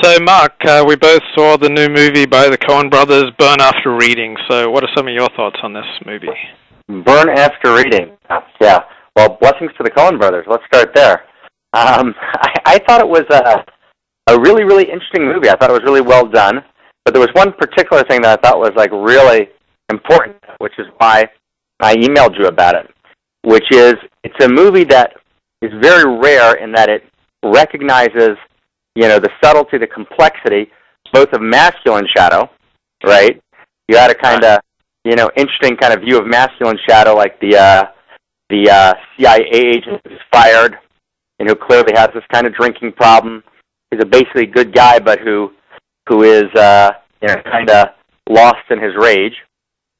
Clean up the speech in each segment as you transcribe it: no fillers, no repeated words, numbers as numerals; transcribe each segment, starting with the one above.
So, Mark, we both saw the new movie by the Coen brothers, Burn After Reading. So, what are some of your thoughts on this movie? Burn After Reading. Yeah. Well, blessings to the Coen brothers. Let's start there. I thought it was a really, really interesting movie. I thought it was really well done. But there was one particular thing that I thought was really important, which is why I emailed you about it, which is it's a movie that is very rare in that it recognizes, the subtlety, the complexity, both of masculine shadow, right? You had a kind of, interesting kind of view of masculine shadow, like the CIA agent who's fired and who clearly has this kind of drinking problem. He's a basically good guy, but who is kind of lost in his rage.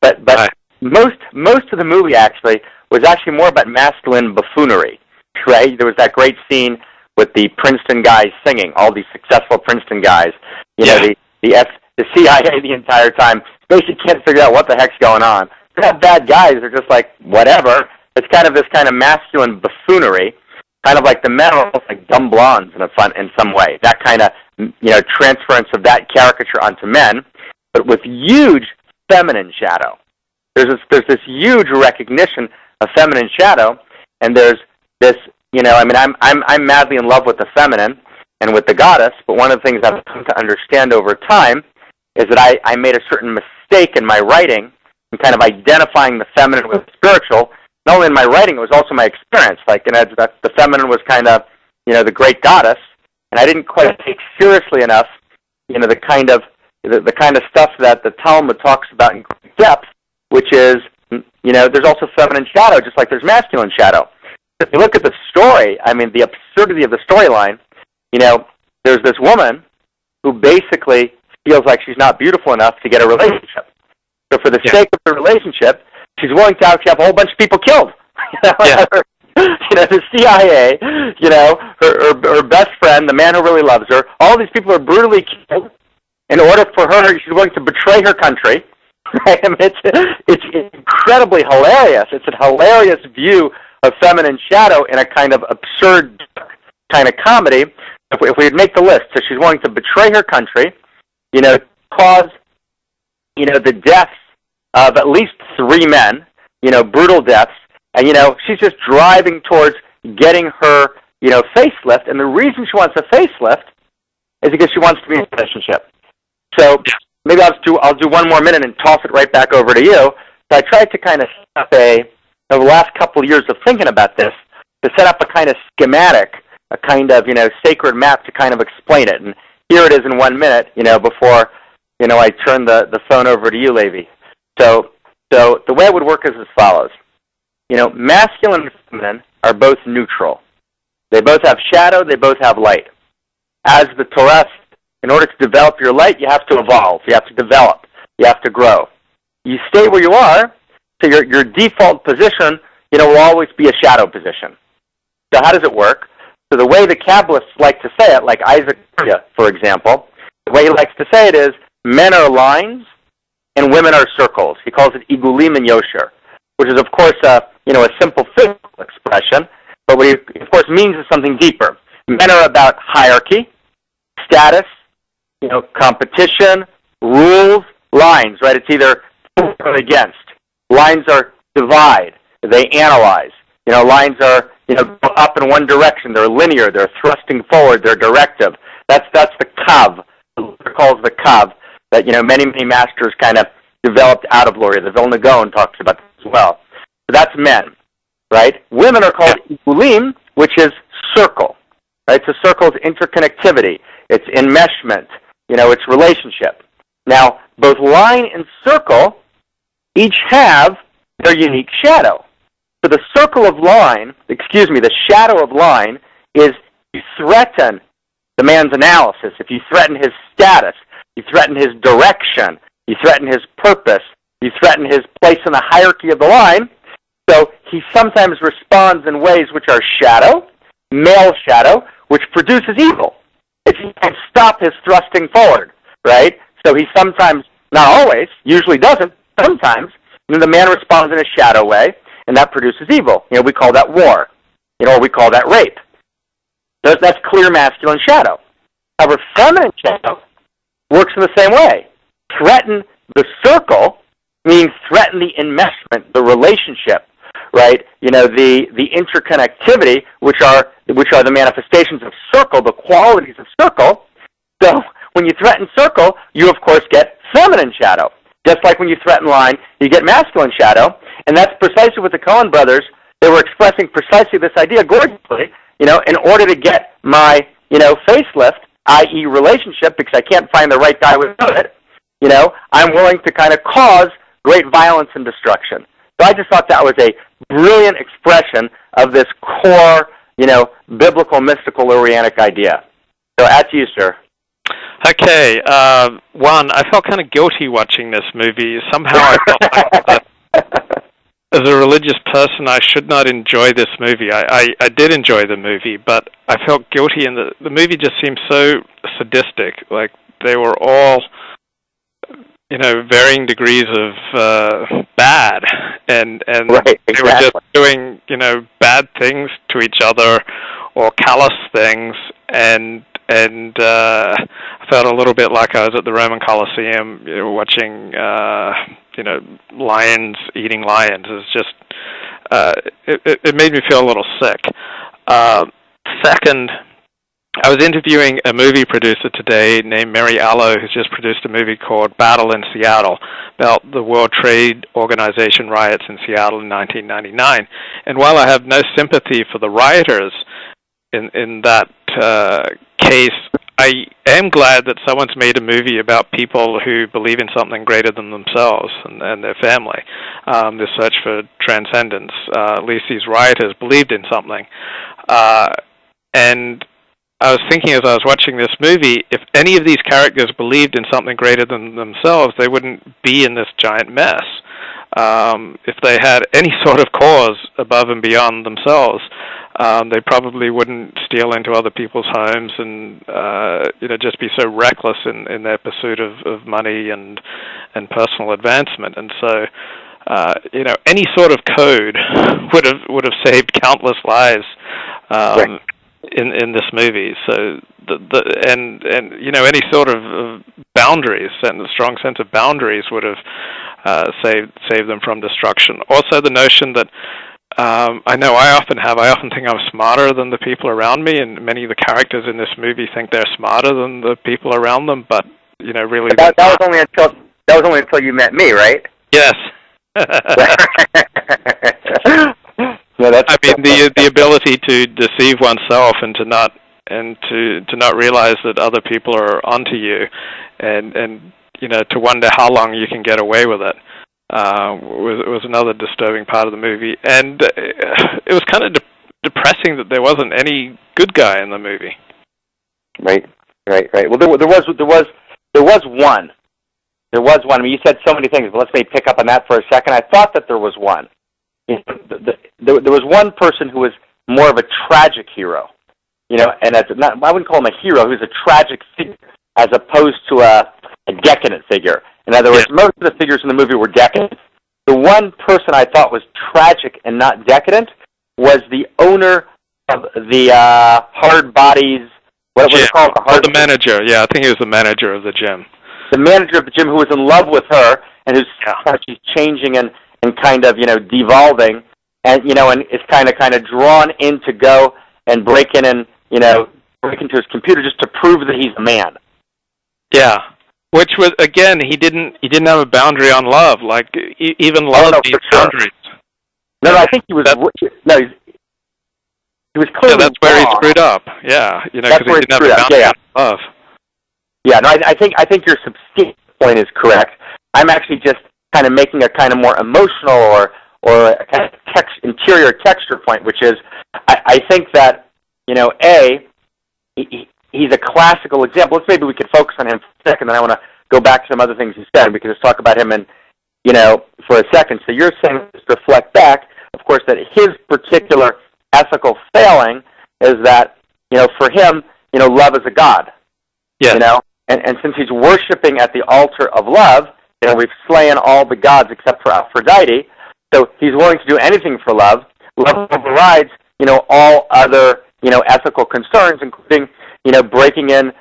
But right. most of the movie actually was actually more about masculine buffoonery, right? There was that great scene with the Princeton guys singing, all these successful Princeton guys. The CIA the entire time basically can't figure out what the heck's going on. They're not bad guys. They're just like, whatever. It's kind of this kind of masculine buffoonery, kind of like the men are almost like dumb blondes in some way. That kind of, transference of that caricature onto men, but with huge feminine shadow. There's this huge recognition of feminine shadow, and there's this, I'm madly in love with the feminine and with the goddess, but one of the things I've come to understand over time is that I made a certain mistake in my writing in kind of identifying the feminine with the spiritual. Not only in my writing, it was also my experience. That the feminine was kind of, the great goddess, and I didn't quite take seriously enough, the kind of stuff that the Talmud talks about in great depth, which is, there's also feminine shadow, just like there's masculine shadow. If you look at the story, the absurdity of the storyline, there's this woman who basically feels like she's not beautiful enough to get a relationship. So for the sake of the relationship, she's willing to actually have a whole bunch of people killed. The CIA, her best friend, the man who really loves her, all these people are brutally killed in order for her, she's willing to betray her country. Right? It's incredibly hilarious. It's a hilarious view of feminine shadow in a kind of absurd kind of comedy. If we would make the list, so she's willing to betray her country, cause, the deaths of at least 3 men, brutal deaths, and, she's just driving towards getting her, facelift, and the reason she wants a facelift is because she wants to be in a relationship. So maybe I'll do one more minute and toss it right back over to you. So I tried to kind of set up over the last couple of years of thinking about this, to set up a kind of schematic, a kind of, sacred map to kind of explain it. And here it is in 1 minute, before, I turn the phone over to you, Levi. So the way it would work is as follows. Masculine and feminine are both neutral. They both have shadow, they both have light. As the Torah, in order to develop your light, you have to evolve, you have to develop, you have to grow. You stay where you are, so your default position, will always be a shadow position. So how does it work? So the way the Kabbalists like to say it, like Isaac, for example, the way he likes to say it is, men are lines and women are circles. He calls it igulim and yosher, which is, of course, a simple physical expression, but what he, of course, means is something deeper. Men are about hierarchy, status, competition, rules, lines, right? It's either or against. Lines are divide. They analyze. Lines are, go up in one direction. They're linear. They're thrusting forward. They're directive. That's the kav. Luther calls the kav that, many masters kind of developed out of Luria. The Vilna Gaon talks about this as well. So that's men, right? Women are called igulim, which is circle, right? So circle is interconnectivity. It's enmeshment. It's relationship. Now, both line and circle each have their unique shadow. So the the shadow of line is you threaten the man's analysis, if you threaten his status, you threaten his direction, you threaten his purpose, you threaten his place in the hierarchy of the line. So he sometimes responds in ways which are shadow, male shadow, which produces evil. If he can stop his thrusting forward, right? So he sometimes, not always, usually doesn't, sometimes, the man responds in a shadow way, and that produces evil. We call that war. Or we call that rape. That's clear masculine shadow. However, feminine shadow works in the same way. Threaten the circle means threaten the enmeshment, the relationship, right? The interconnectivity, which are the manifestations of circle, the qualities of circle. So when you threaten circle, you of course get feminine shadow. Just like when you threaten line, you get masculine shadow. And that's precisely what the Coen brothers, they were expressing precisely this idea gorgeously. In order to get my, facelift, i.e. relationship, because I can't find the right guy with it, I'm willing to kind of cause great violence and destruction. So I just thought that was a brilliant expression of this core, biblical, mystical, Orianic idea. So at you, sir. Okay, one, I felt kind of guilty watching this movie. Somehow I felt like as a religious person, I should not enjoy this movie. I did enjoy the movie, but I felt guilty, and the movie just seemed so sadistic. Like they were all, varying degrees of bad, and right, exactly. They were just doing, bad things to each other or callous things, and I felt a little bit like I was at the Roman Colosseum, watching, lions eating lions. It's just, it made me feel a little sick. Second, I was interviewing a movie producer today named Mary Allo, who's just produced a movie called Battle in Seattle about the World Trade Organization riots in Seattle in 1999. And while I have no sympathy for the rioters in that case, I am glad that someone's made a movie about people who believe in something greater than themselves and their family. This search for transcendence. At least these rioters believed in something. And I was thinking as I was watching this movie, if any of these characters believed in something greater than themselves, they wouldn't be in this giant mess. If they had any sort of cause above and beyond themselves, they probably wouldn't steal into other people's homes and just be so reckless in their pursuit of money and personal advancement. And so any sort of code would have saved countless lives in this movie. So any sort of boundaries and a strong sense of boundaries would have saved them from destruction. Also, the notion that I know I often think I'm smarter than the people around me, and many of the characters in this movie think they're smarter than the people around them, but really that was only until you met me, right? Yes. No, the ability to deceive oneself and to not realize that other people are onto you, and to wonder how long you can get away with it. Was another disturbing part of the movie, and it was kind of depressing that there wasn't any good guy in the movie. Right. Well, there was one. There was one. I mean, you said so many things, but let's maybe pick up on that for a second. I thought that there was one. There was one person who was more of a tragic hero, and I wouldn't call him a hero. He was a tragic figure as opposed to a decadent figure. In other words, most of the figures in the movie were decadent. The one person I thought was tragic and not decadent was the owner of the Hard Bodies. What was it called? The manager. Yeah, I think he was the manager of the gym. The manager of the gym, who was in love with her, and she's changing and kind of devolving, and and is kind of drawn in to go and break in and break into his computer just to prove that he's a man. Yeah. Which was, again, he didn't have a boundary on love. Like, even love needs boundaries. No, I think he was clearly yeah, that's where he screwed up. Yeah, because he didn't have a boundary on love. Yeah, no, I think your substantive point is correct. I'm actually just kind of making a kind of more emotional or a kind of interior texture point, which is I think that he's a classical example. Maybe we could focus on him for a second, and I want to go back to some other things he said. We could just talk about him for a second. So you're saying, just reflect back, of course, that his particular ethical failing is that, for him, love is a god. Yeah. And since he's worshiping at the altar of love, we've slain all the gods except for Aphrodite, so he's willing to do anything for love. Love overrides, all other, ethical concerns, including, breaking in,